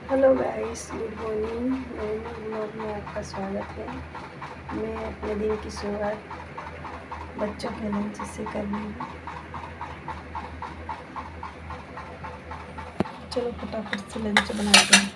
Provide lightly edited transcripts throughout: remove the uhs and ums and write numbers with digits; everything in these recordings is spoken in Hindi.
Hello guys, good morning. मेरे ब्लॉग में आपका स्वागत है। मैं अपने दिन की शुरुआत बच्चों के लंच से कर रही हूँ। चलो फटाफट से लंच बनाते हैं।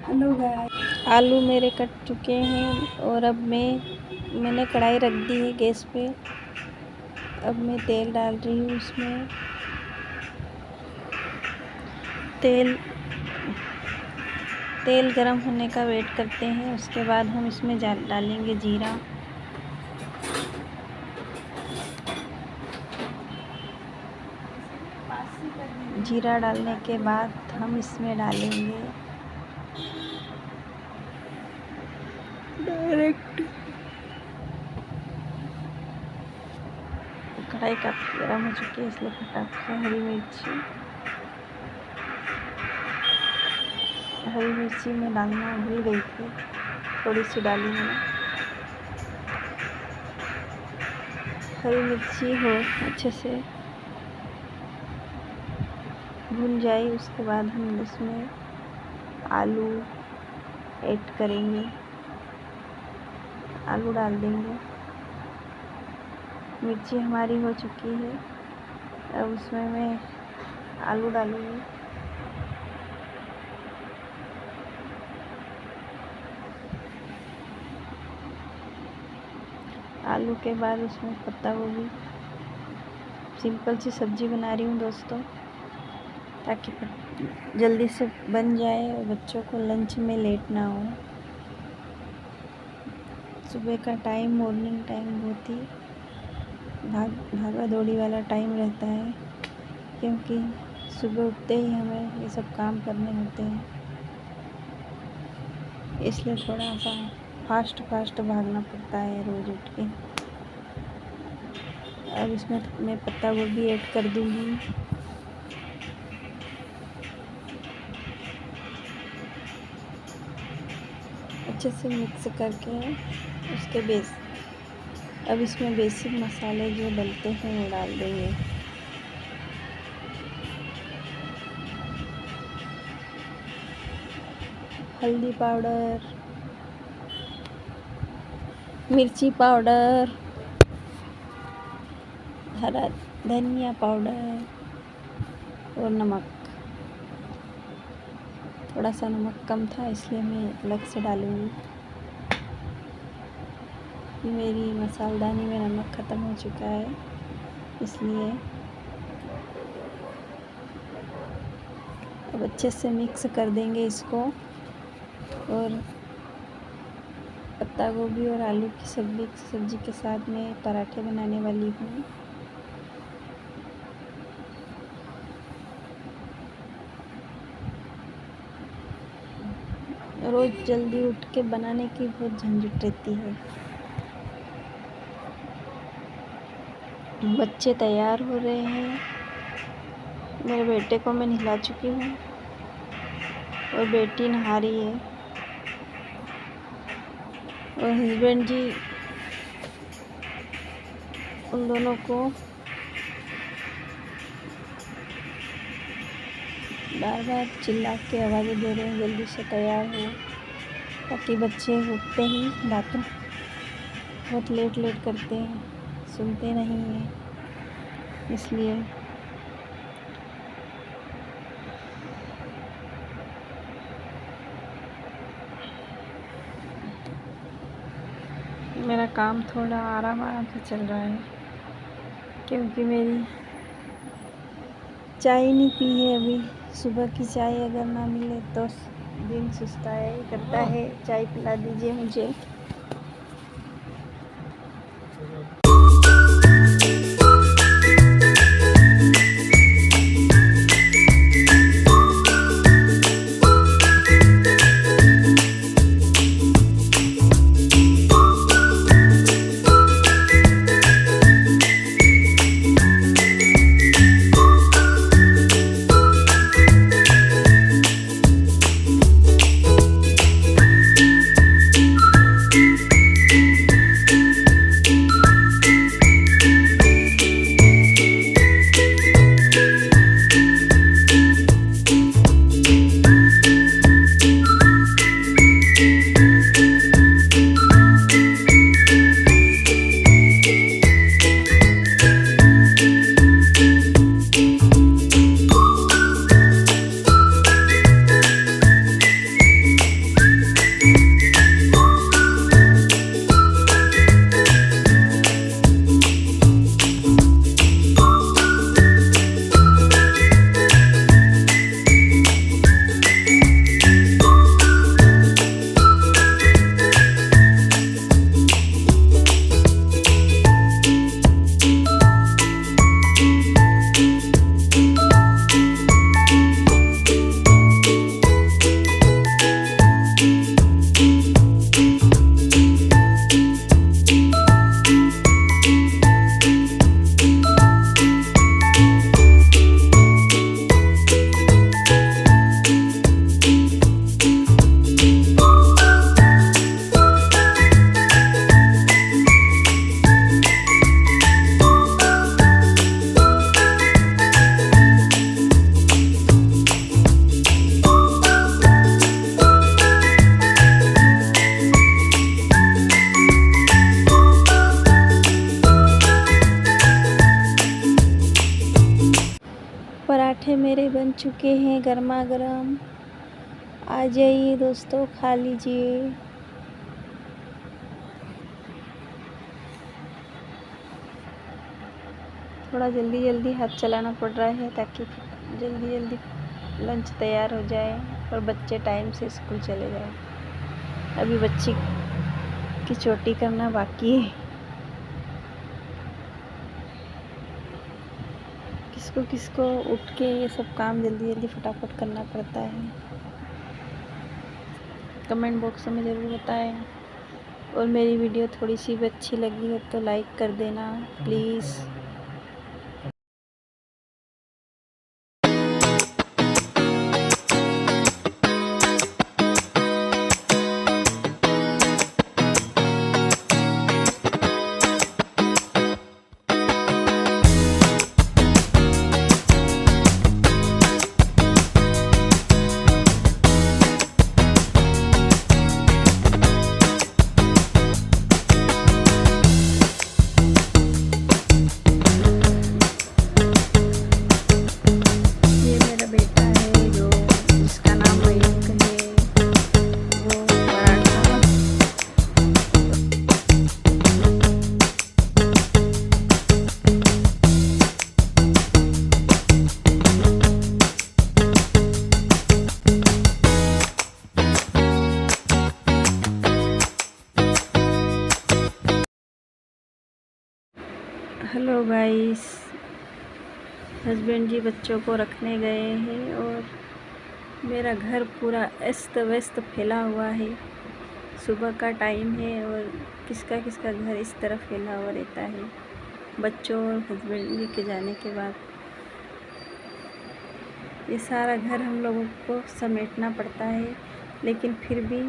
हेलो गाइस, आलू मेरे कट चुके हैं और अब मैंने कढ़ाई रख दी है गैस पे। अब मैं तेल डाल रही हूँ उसमें। तेल गरम होने का वेट करते हैं। उसके बाद हम इसमें डालेंगे जीरा। जीरा डालने के बाद हम इसमें डालेंगे डायरेक्ट। कढ़ाई काफ़ी गर्म हो चुकी है, इसलिए फटाफट से हरी मिर्ची में डालना भूल गई थी, थोड़ी सी डाली मैंने। हरी मिर्ची हो अच्छे से भून जाए, उसके बाद हम इसमें आलू ऐड करेंगे। आलू डाल देंगे। मिर्ची हमारी हो चुकी है, अब उसमें मैं आलू डालूँगी। आलू के बाद उसमें पत्ता गोभी। सिंपल सी सब्ज़ी बना रही हूँ दोस्तों, ताकि जल्दी से बन जाए और बच्चों को लंच में लेट ना हो। सुबह का टाइम, मॉर्निंग टाइम बहुत ही भागा दौड़ी वाला टाइम रहता है, क्योंकि सुबह उठते ही हमें ये सब काम करने होते हैं, इसलिए थोड़ा सा फास्ट भागना पड़ता है रोज़ उठ के। अब इसमें मैं पत्ता गोभी ऐड कर दूँगी। अच्छे से मिक्स करके उसके अब इसमें बेसिक मसाले जो डलते हैं वो डाल देंगे। हल्दी पाउडर, मिर्ची पाउडर, हरा धनिया पाउडर और नमक। थोड़ा सा नमक कम था, इसलिए मैं अलग से डालूँगी। मेरी मसालदानी में नमक ख़त्म हो चुका है, इसलिए अब अच्छे से मिक्स कर देंगे इसको। और पत्ता गोभी और आलू की सब्ज़ी के साथ में पराठे बनाने वाली हूँ। रोज़ जल्दी उठ के बनाने की बहुत झंझट रहती है। बच्चे तैयार हो रहे हैं। मेरे बेटे को मैं नहला चुकी हूँ और बेटी नहा रही है, और हस्बैंड जी उन दोनों को बार बार चिल्ला के आवाज़ें दे रहे हैं, जल्दी से तैयार हो, ताकि बच्चे उठते ही बातें बहुत लेट करते हैं, सुनते नहीं हैं, इसलिए मेरा काम थोड़ा आराम आराम से चल रहा है क्योंकि मेरी चाय नहीं पी है अभी। सुबह की चाय अगर ना मिले तो दिन सुस्ता है करता है। चाय पिला दीजिए मुझे। पराठे मेरे बन चुके हैं गर्मा गर्म। आ जाइए दोस्तों, खा लीजिए। थोड़ा जल्दी जल्दी हाथ चलाना पड़ रहा है ताकि जल्दी जल्दी लंच तैयार हो जाए और बच्चे टाइम से स्कूल चले जाए। अभी बच्ची की चोटी करना बाकी है। किसको किसको उठ के ये सब काम जल्दी जल्दी फटाफट करना पड़ता है, कमेंट बॉक्स में ज़रूर बताएं। और मेरी वीडियो थोड़ी सी भी अच्छी लगी हो तो लाइक कर देना प्लीज़। हेलो गाइस, हस्बैंड जी बच्चों को रखने गए हैं और मेरा घर पूरा अस्त व्यस्त फैला हुआ है। सुबह का टाइम है और किसका किसका घर इस तरह फैला हुआ रहता है बच्चों और हस्बैंड जी के जाने के बाद। ये सारा घर हम लोगों को समेटना पड़ता है, लेकिन फिर भी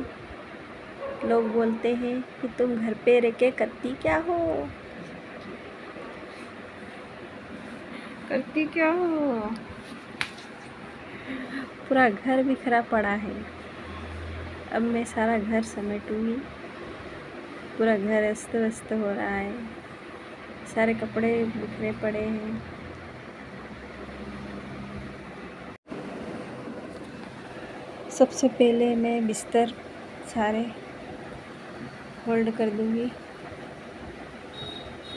लोग बोलते हैं कि तुम घर पे रह के करती क्या हो, करती क्या हो। पूरा घर बिखरा पड़ा है। अब मैं सारा घर समेटूंगी। पूरा घर अस्त व्यस्त हो रहा है, सारे कपड़े बिखरे पड़े हैं। सबसे पहले मैं बिस्तर सारे होल्ड कर दूंगी।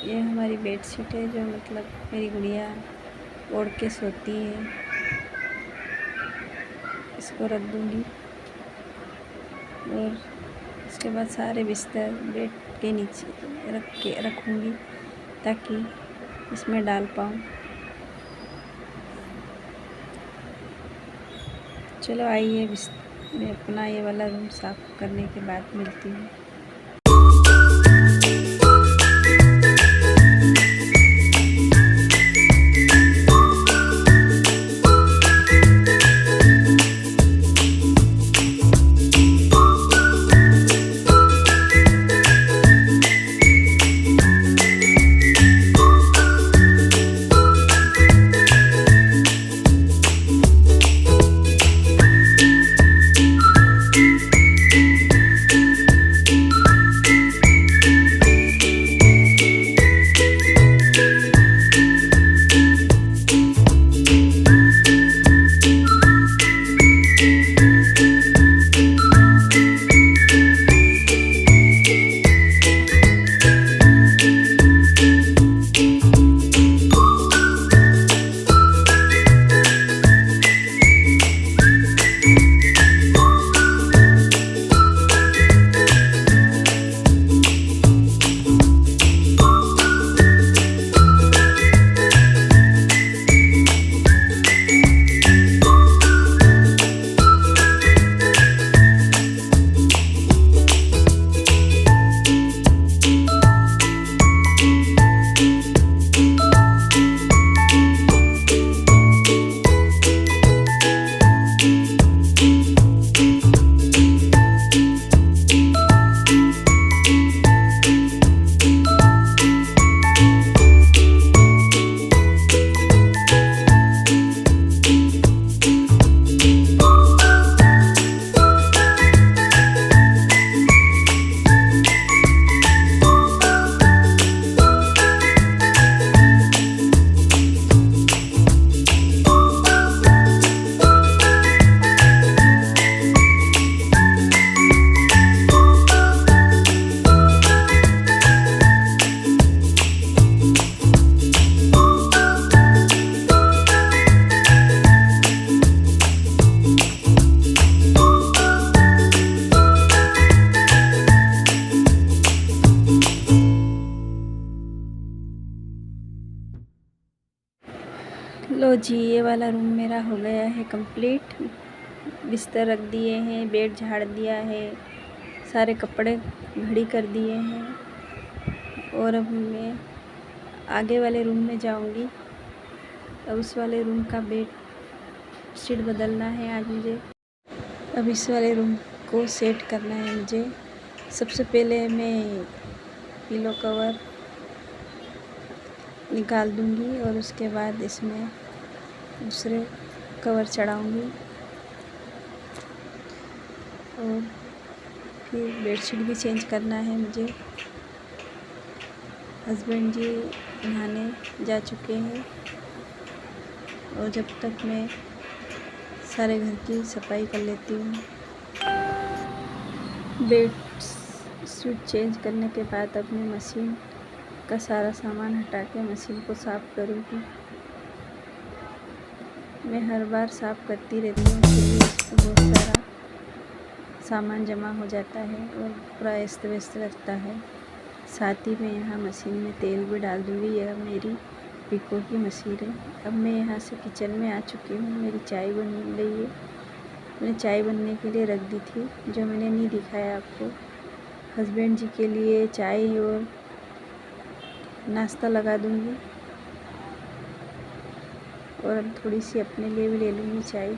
ये हमारी बेडशीट है जो मतलब मेरी गुड़िया ओढ़ के सोती है। इसको रख दूँगी और उसके बाद सारे बिस्तर बेड के नीचे रखूँगी ताकि इसमें डाल पाऊँ। चलो आइए मैं अपना ये वाला रूम साफ़ करने के बाद मिलती हूँ। लो जी, ये वाला रूम मेरा हो गया है कंप्लीट। बिस्तर रख दिए हैं, बेड झाड़ दिया है, सारे कपड़े घड़ी कर दिए हैं और अब मैं आगे वाले रूम में जाऊंगी। अब उस वाले रूम का बेड शीट बदलना है आज मुझे। अब इस वाले रूम को सेट करना है मुझे। सबसे पहले मैं पिलो कवर निकाल दूंगी और उसके बाद इसमें दूसरे कवर चढ़ाऊंगी और फिर बेडशीट भी चेंज करना है मुझे। हस्बैंड जी नहाने जा चुके हैं और जब तक मैं सारे घर की सफाई कर लेती हूँ। बेडशीट चेंज करने के बाद अब मैं मशीन का सारा सामान हटा के मशीन को साफ़ करूँगी। मैं हर बार साफ़ करती रहती हूँ, इसलिए इसमें बहुत सारा सामान जमा हो जाता है और पूरा अस्त व्यस्त लगता है। साथ ही मैं यहाँ मशीन में तेल भी डाल दूँगी। यह मेरी पिको की मशीन है। अब मैं यहाँ से किचन में आ चुकी हूँ। मेरी चाय बन रही है। मैंने चाय बनने के लिए रख दी थी, जो मैंने नहीं दिखाया आपको। हस्बैंड जी के लिए चाय और नाश्ता लगा दूँगी और अब थोड़ी सी अपने लिए भी ले लूँगी चाय।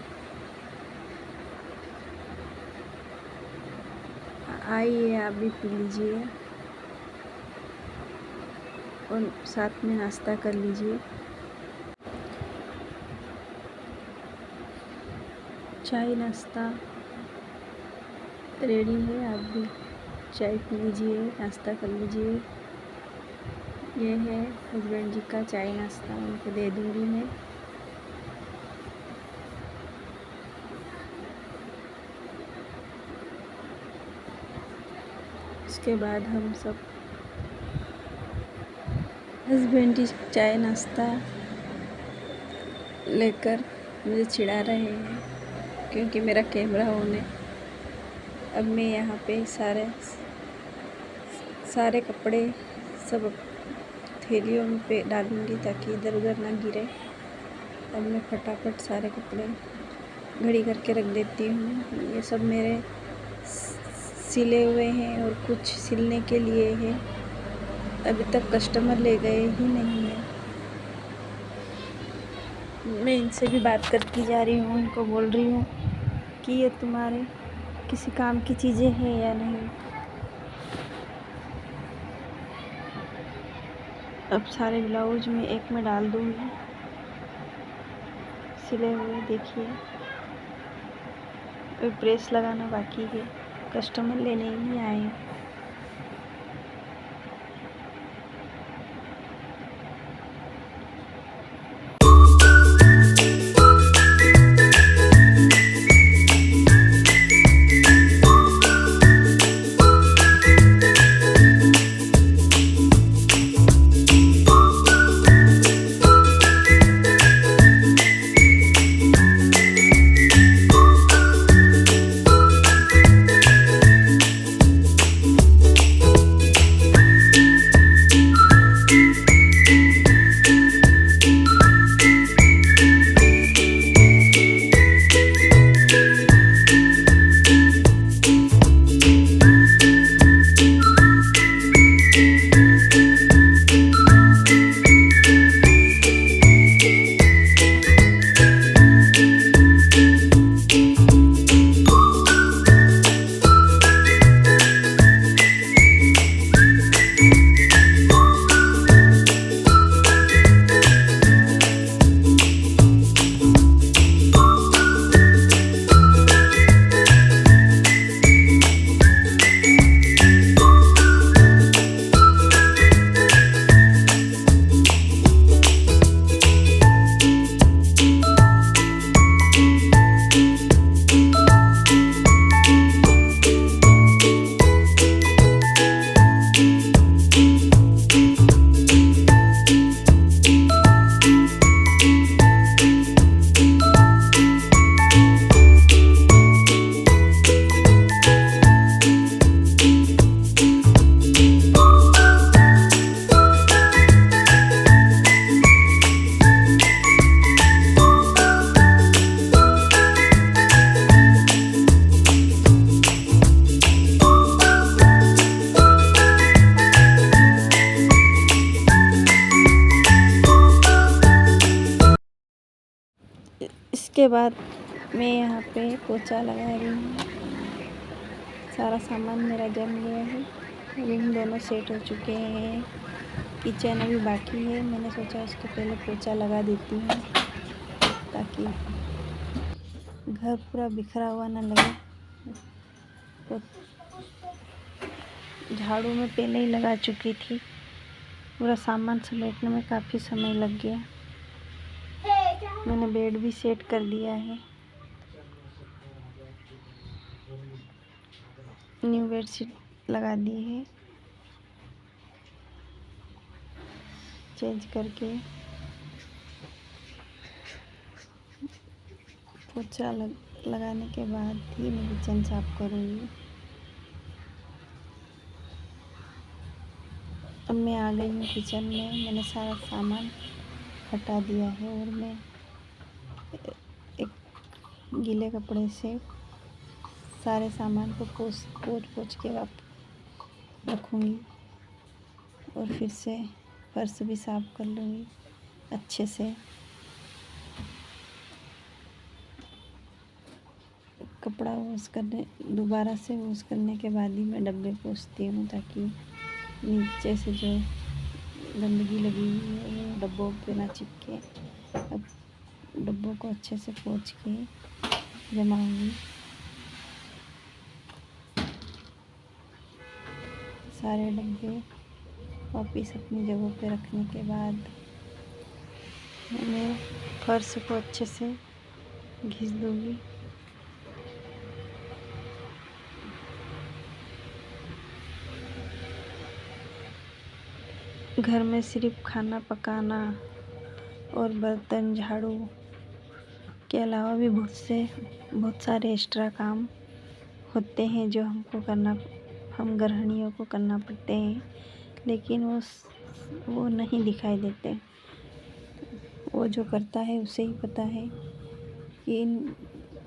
आइए आप भी पी लीजिए और साथ में नाश्ता कर लीजिए। चाय नाश्ता रेडी है, आप भी चाय पी लीजिए, नाश्ता कर लीजिए। ये है हस्बैंड जी का चाय नाश्ता, उनको दे दूँगी मैं। उसके बाद हम सब हस्बैंड जी चाय नाश्ता लेकर मुझे चिढ़ा रहे हैं क्योंकि मेरा कैमरा ऑन है। अब मैं यहाँ पे सारे कपड़े सब थैलियों में पे डालूँगी ताकि इधर उधर ना गिरे। अब मैं फटाफट सारे कपड़े घड़ी करके रख देती हूँ। ये सब मेरे सिले हुए हैं और कुछ सिलने के लिए है। अभी तक कस्टमर ले गए ही नहीं है। मैं इनसे भी बात करती जा रही हूँ, इनको बोल रही हूँ कि ये तुम्हारे किसी काम की चीज़ें हैं या नहीं। अब सारे ब्लाउज में एक में डाल दूँगी सिले हुए। देखिए अभी प्रेस लगाना बाकी है, कस्टमर लेने ही नहीं आए। इसके बाद मैं यहाँ पे पोछा लगा रही हूँ। सारा सामान मेरा जम गया है। रूम दोनों सेट हो चुके हैं। किचन अभी बाकी है। मैंने सोचा उसको पहले पोछा लगा देती हूँ ताकि घर पूरा बिखरा हुआ ना लगे। तो झाड़ू में पहले ही लगा चुकी थी। पूरा सामान समेटने में काफ़ी समय लग गया। मैंने बेड भी सेट कर दिया है। न्यू बेडशीट लगा दी है। चेंज करके पोछा लगाने के बाद ही मैं किचन साफ करूँगी। अब मैं आ गई हूँ किचन में। मैंने सारा सामान हटा दिया है और मैं एक गीले कपड़े से सारे सामान को पोंछ के रखूँगी और फिर से फर्श भी साफ कर लूँगी अच्छे से। कपड़ा दोबारा से वॉश करने के बाद ही मैं डब्बे पोंछती हूँ ताकि नीचे से जो गंदगी लगी हुई है वो डब्बों पे ना चिपके। अब डब्बों को अच्छे से पोंछ के जमाऊँगी। सारे डब्बे वापस अपनी जगह पे रखने के बाद मैं फर्श को अच्छे से घिस दूँगी। घर में सिर्फ खाना पकाना और बर्तन झाड़ू के अलावा भी बहुत सारे एक्स्ट्रा काम होते हैं जो हम गृहिणियों को करना पड़ते हैं, लेकिन वो नहीं दिखाई देते। वो जो करता है उसे ही पता है कि इन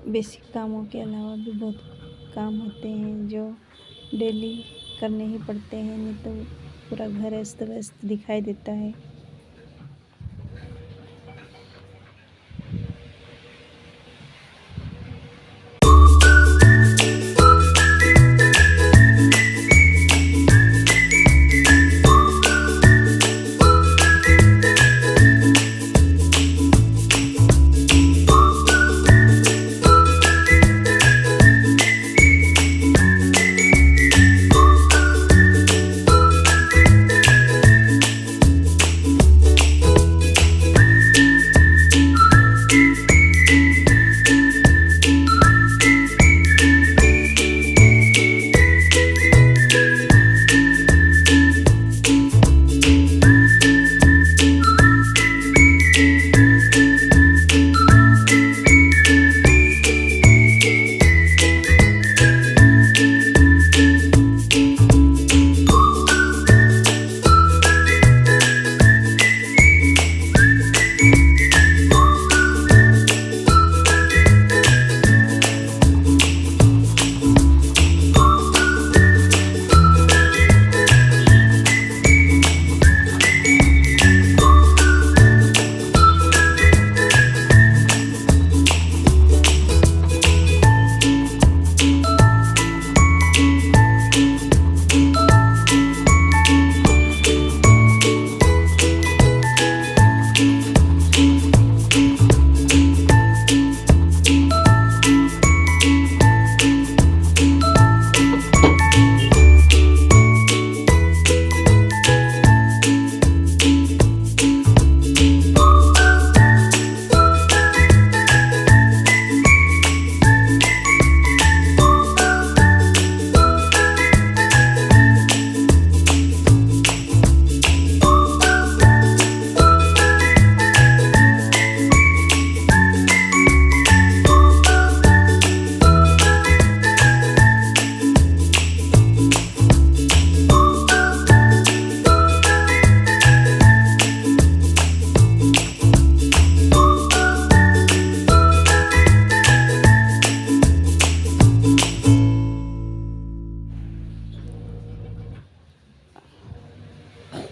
बेसिक कामों के अलावा भी बहुत काम होते हैं जो डेली करने ही पड़ते हैं, नहीं तो पूरा घर अस्त व्यस्त दिखाई देता है।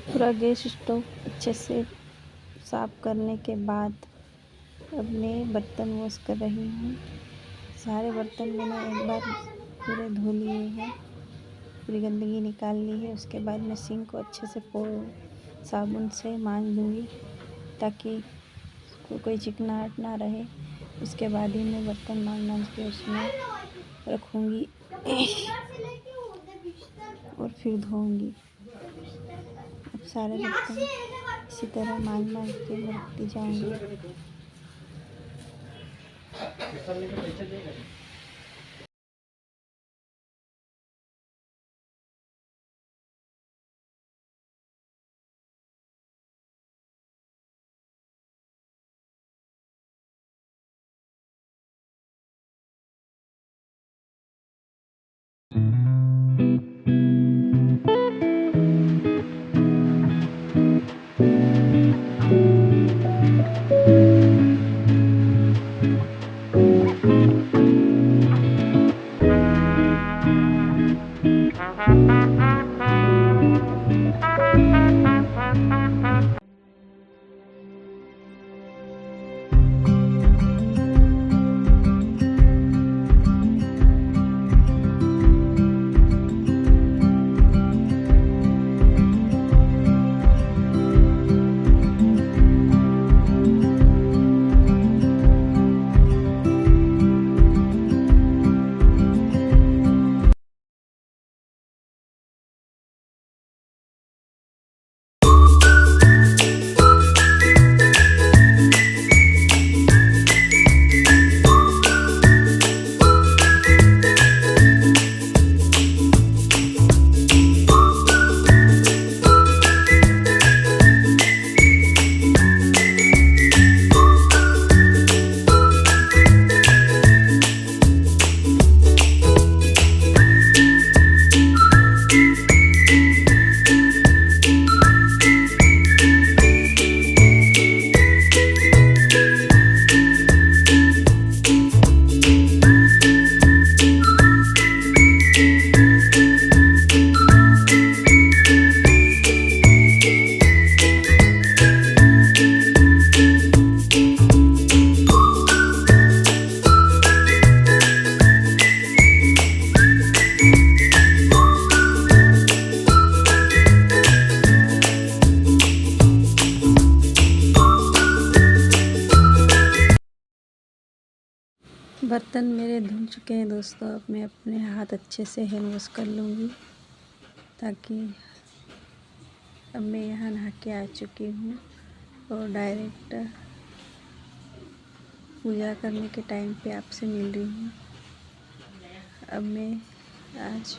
पूरा गैस स्टोव अच्छे से साफ़ करने के बाद अब मैं बर्तन वॉश कर रही हूँ। सारे बर्तन मैंने एक बार पूरे धो लिए हैं, पूरी गंदगी निकाल ली है। उसके बाद मैं सिंक को अच्छे से साबुन से मांज लूँगी ताकि कोई चिकनाहट ना रहे। उसके बाद ही मैं बर्तन मांज के उसमें रखूँगी और फिर धोऊँगी। अब सारे बर्तन इसी तरह मांज के मैं रखती जाऊँगी। बर्तन मेरे धुल चुके हैं दोस्तों। अब मैं अपने हाथ अच्छे से हैंड वॉश कर लूँगी, ताकि अब मैं यहाँ नहा के आ चुकी हूँ और डायरेक्ट पूजा करने के टाइम पे आपसे मिल रही हूँ। अब मैं आज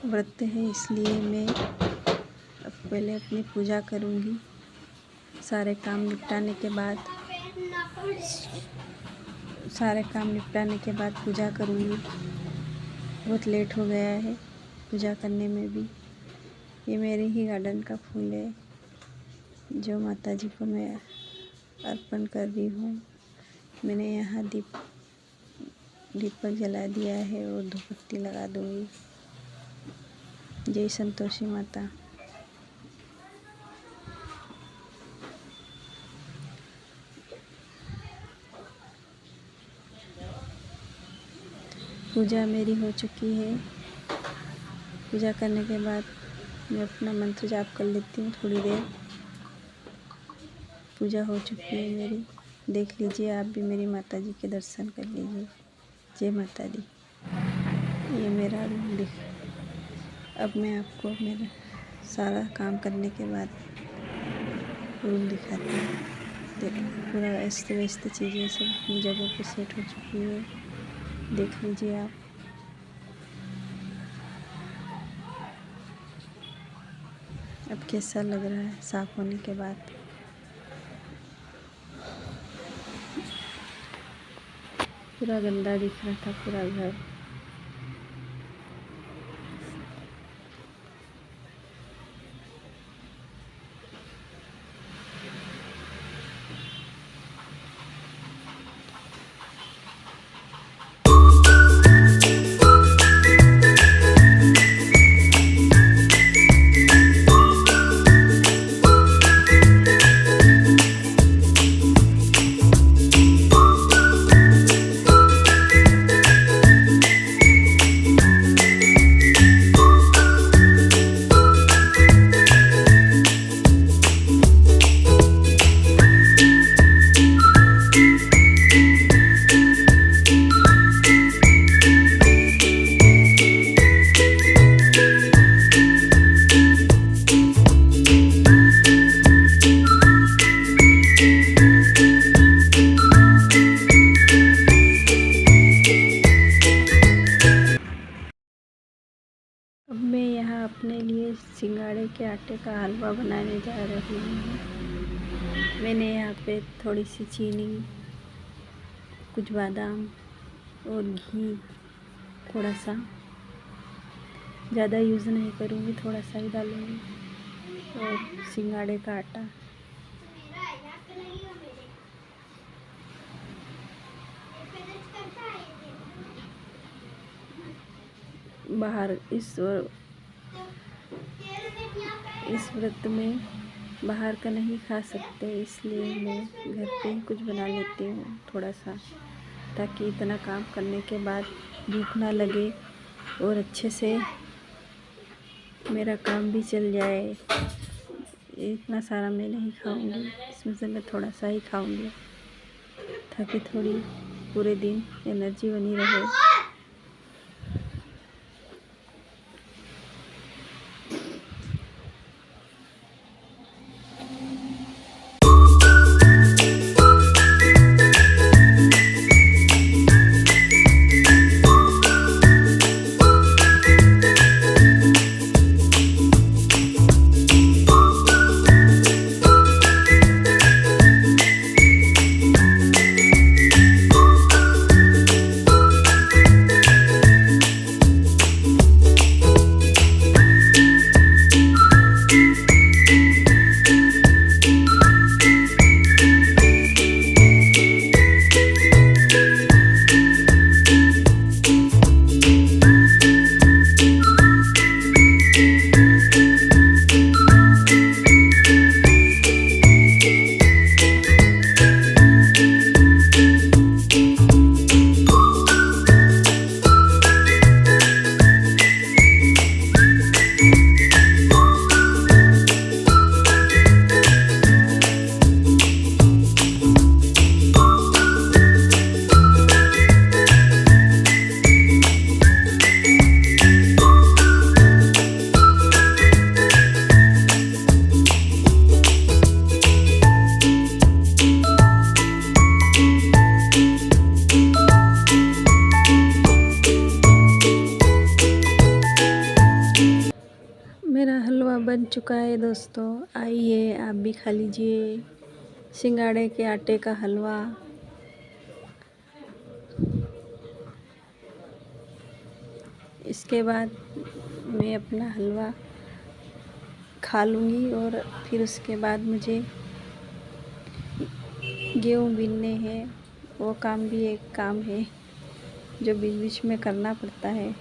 व्रत है, इसलिए मैं अब पहले अपनी पूजा करूँगी। सारे काम निपटाने के बाद पूजा करूँगी। बहुत लेट हो गया है पूजा करने में भी। ये मेरे ही गार्डन का फूल है जो माता जी को मैं अर्पण कर रही हूँ। मैंने यहाँ दीपक जला दिया है और धूपबत्ती लगा दूँगी। जय संतोषी माता। पूजा मेरी हो चुकी है। पूजा करने के बाद मैं अपना मंत्र जाप कर लेती हूँ थोड़ी देर। पूजा हो चुकी है मेरी। देख लीजिए, आप भी मेरी माता जी के दर्शन कर लीजिए। जय माता दी। ये मेरा रूम अब मैं आपको मेरा सारा काम करने के बाद रूम दिखाती हूँ। देखिए, पूरा अस्त व्यस्त चीज़ें सब अपनी जगह पे सेट हो चुकी है। देख लीजिए आप। अब कैसा लग रहा है साफ होने के बाद। पूरा गंदा दिख रहा था पूरा घर। अब मैं यहाँ अपने लिए सिंघाड़े के आटे का हलवा बनाने जा रही हूँ। मैंने यहाँ पे थोड़ी सी चीनी, कुछ बादाम और घी, थोड़ा सा, ज़्यादा यूज़ नहीं करूँगी, थोड़ा सा ही डालूँगी, और सिंघाड़े का आटा। बाहर इस व्रत में बाहर का नहीं खा सकते, इसलिए मैं घर पे ही कुछ बना लेती हूँ थोड़ा सा, ताकि इतना काम करने के बाद भूख ना लगे और अच्छे से मेरा काम भी चल जाए। इतना सारा मैं नहीं खाऊंगी, इसमें से मैं थोड़ा सा ही खाऊंगी, ताकि थोड़ी पूरे दिन एनर्जी बनी रहे। बन चुका है दोस्तों, आइए आप भी खा लीजिए सिंगाड़े के आटे का हलवा। इसके बाद मैं अपना हलवा खा लूँगी और फिर उसके बाद मुझे गेहूँ बीनने हैं। वो काम भी एक काम है जो बीच बीच में करना पड़ता है।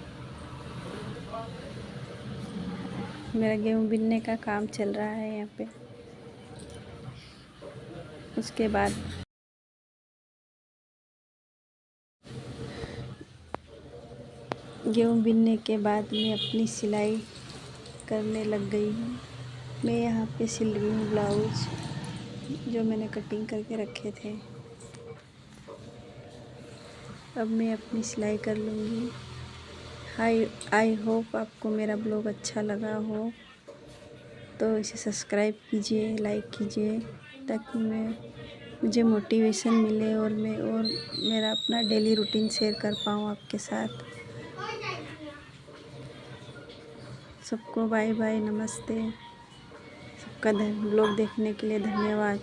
मेरा गेहूँ बीनने का काम चल रहा है यहाँ पे। उसके बाद गेहूँ बीनने के बाद मैं अपनी सिलाई करने लग गई हूँ। मैं यहाँ पे सिल रही हूँ ब्लाउज जो मैंने कटिंग करके रखे थे। अब मैं अपनी सिलाई कर लूँगी। आई होप आपको मेरा ब्लॉग अच्छा लगा हो तो इसे सब्सक्राइब कीजिए, लाइक कीजिए, ताकि मुझे मोटिवेशन मिले और मेरा अपना डेली रूटीन शेयर कर पाऊँ आपके साथ। सबको बाय बाय, नमस्ते। सबका ब्लॉग देखने के लिए धन्यवाद।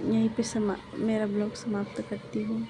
यहीं पे मेरा ब्लॉग समाप्त करती हूँ।